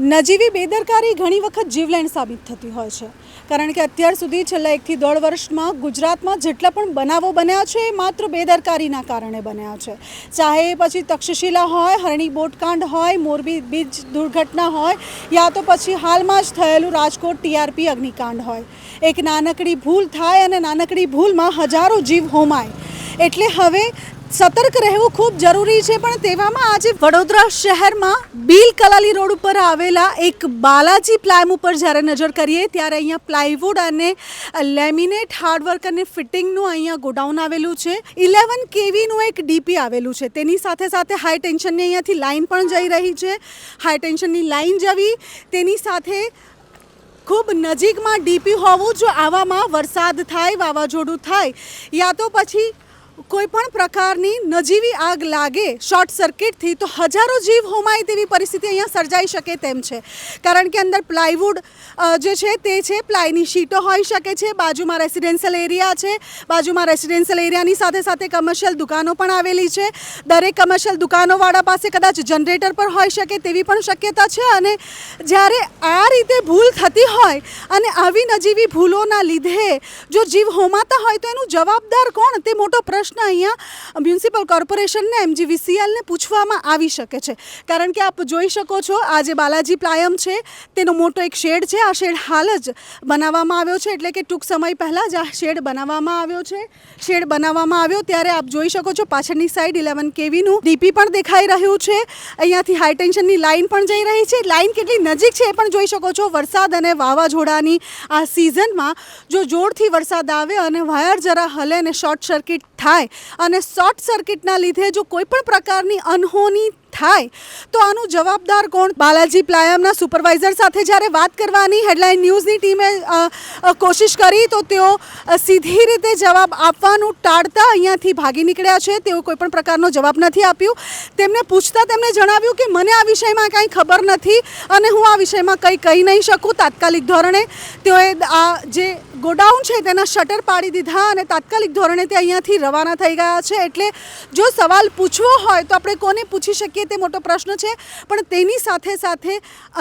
નજીવી બેદરકારી ઘણી વખત જીવલેણ સાબિત થતી હોય છે, કારણ કે અત્યાર સુધી છેલ્લા 1 થી 1.5 વર્ષમાં ગુજરાતમાં જેટલા પણ બનાવો બન્યા છે એ માત્ર બેદરકારીના કારણે બન્યા છે। ચાહે પછી તક્ષશિલા હોય, હરણી બોટકાંડ હોય, મોરબી બીચ દુર્ઘટના હોય, યા તો પછી હાલમાં જ થયેલું રાજકોટ ટીઆરપી અગ્નિકાંડ હોય, એક નાનકડી ભૂલ થાય અને નાનકડી ભૂલમાં હજારો જીવ હોમાય। એટલે હવે સતર્ક રહેવું ખૂબ જરૂરી છે। પણ તેવામાં આજે વડોદરા શહેરમાં બીલ કલાલી રોડ ઉપર આવેલા એક બાલાજી પ્લાયમ ઉપર જ્યારે નજર કરીએ ત્યારે અહીંયા પ્લાયવુડ અને લેમિનેટ હાર્ડવર્ક અને ફિટિંગનું અહીંયા ગોડાઉન આવેલું છે। 11 kVનું એક ડીપી આવેલું છે, તેની સાથે સાથે હાઈ ટેન્શનની અહીંયાથી લાઇન પણ જઈ રહી છે। હાઈ ટેન્શનની લાઇન જવી તેની સાથે ખૂબ નજીકમાં ડીપી હોવું, જો આવામાં વરસાદ થાય, વાવાઝોડું થાય યા તો પછી કોઈ પણ પ્રકારની નજીવી આગ લાગે શોર્ટ સર્કિટથી તો હજારો જીવ હોમાય તેવી પરિસ્થિતિ અહીંયા સર્જાઈ શકે તેમ છે। કારણ કે અંદર પ્લાયવુડ જે છે તે છે, પ્લાયની શીટો હોઈ શકે છે, બાજુમાં રેસિડેન્શિયલ એરિયા છે, બાજુમાં રેસિડેન્શિયલ એરિયાની સાથે સાથે કમર્શિયલ દુકાનો પણ આવેલી છે। દરેક કમર્શિયલ દુકાનોવાળા પાસે કદાચ જનરેટર પર હોઈ શકે તેવી પણ શક્યતા છે। અને જ્યારે આ રીતે ભૂલ થતી હોય અને આવી નજીવી ભૂલોના લીધે જો જીવ હોમાતા હોય તો એનું જવાબદાર કોણ, તે મોટો પ્રશ્ન અહીંયા મ્યુનિસિપલ કોર્પોરેશનને MGVCLને પૂછવામાં આવી શકે છે। કારણ કે આપ જોઈ શકો છો આ જે બાલાજી પ્લાયમ છે તેનો મોટો એક શેડ છે। આ શેડ હાલ જ બનાવવામાં આવ્યો છે, એટલે કે ટૂંક સમય પહેલાં જ આ શેડ બનાવવામાં આવ્યો છે। શેડ બનાવવામાં આવ્યો ત્યારે આપ જોઈ શકો છો પાછળની સાઈડ 11 kVનું ડીપી પણ દેખાઈ રહ્યું છે। અહીંયાથી હાઈ ટેન્શનની લાઇન પણ જઈ રહી છે। લાઇન કેટલી નજીક છે એ પણ જોઈ શકો છો। વરસાદ અને વાવાઝોડાની આ સિઝનમાં જો જોરથી વરસાદ આવે અને વાયર જરા હલે અને શોર્ટ સર્કિટ થાય અને શોર્ટ સર્કિટના લીધે જો કોઈ પણ પ્રકારની અનહોની થાય તો આનું જવાબદાર કોણ? બાલાજી પ્લાયમના સુપરવાઇઝર સાથે જ્યારે વાત કરવાની હેડલાઇન ન્યૂઝની ટીમે કોશિશ કરી તો તેઓ સીધી રીતે જવાબ આપવાનું ટાળતા અહીંયાથી ભાગી નીકળ્યા છે। તેઓ કોઈ પણ પ્રકારનો જવાબ નથી આપ્યું। તેમને પૂછતા તેમણે જણાવ્યું કે મને આ વિષયમાં કાંઈ ખબર નથી અને હું આ વિષયમાં કંઈ કહી નહીં શકું। તાત્કાલિક ધોરણે તેઓએ આ જે ગોડાઉન છે તેના શટર પાડી દીધા અને તાત્કાલિક ધોરણે તે અહીંયાથી રવાના થઈ ગયા છે। એટલે જો સવાલ પૂછવો હોય તો આપણે કોને પૂછી શકીએ તે મોટો પ્રશ્ન છે। પણ તેની સાથે સાથે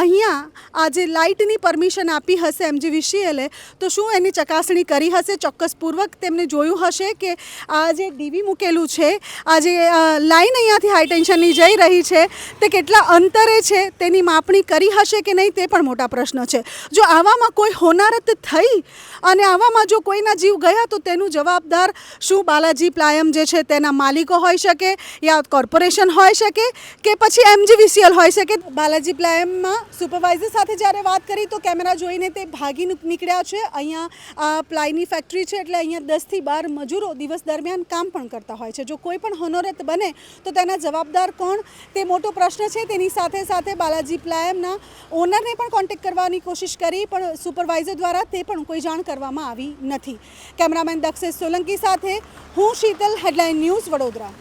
અહીંયા આ જે લાઇટની પરમિશન આપી હશે MGVCLએ તો શું એની ચકાસણી કરી હશે? ચોક્કસપૂર્વક તેમને જોયું હશે કે આ જે ડીવી મૂકેલું છે, આ જે લાઇન અહીંયાથી હાઈ ટેન્શનની જઈ રહી છે તે કેટલા અંતરે છે તેની માપણી કરી હશે કે નહીં તે પણ મોટા પ્રશ્ન છે। જો આવામાં કોઈ હોનારત થઈ અને આવામાં જો કોઈના જીવ ગયા તો તેનું જવાબદાર શું બાલાજી પ્લાયમ જે છે તેના માલિકો હોઈ શકે, યા કોર્પોરેશન હોઈ શકે કે પછી MGVCL હોઈ શકે। બાલાજી પ્લાયમમાં સુપરવાઇઝર સાથે જ્યારે વાત કરી તો કેમેરા જોઈને તે ભાગી નીકળ્યા છે। અહીંયા આ પ્લાયની ફેક્ટરી છે એટલે અહીંયા 10 થી 12 મજૂરો દિવસ દરમિયાન કામ પણ કરતા હોય છે। જો કોઈ પણ હોનારત બને તો તેના જવાબદાર કોણ તે મોટો પ્રશ્ન છે। તેની સાથે સાથે બાલાજી પ્લાયમના ઓનરને પણ કોન્ટેક્ટ કરવાની કોશિશ કરી પણ સુપરવાઇઝર દ્વારા તે પણ કોઈ જાણ કરવામાં આવી નથી। કેમેરામેન દક્ષેશ સોલંકી સાથે હું શીતલ, હેડલાઇન ન્યૂઝ, વડોદરા।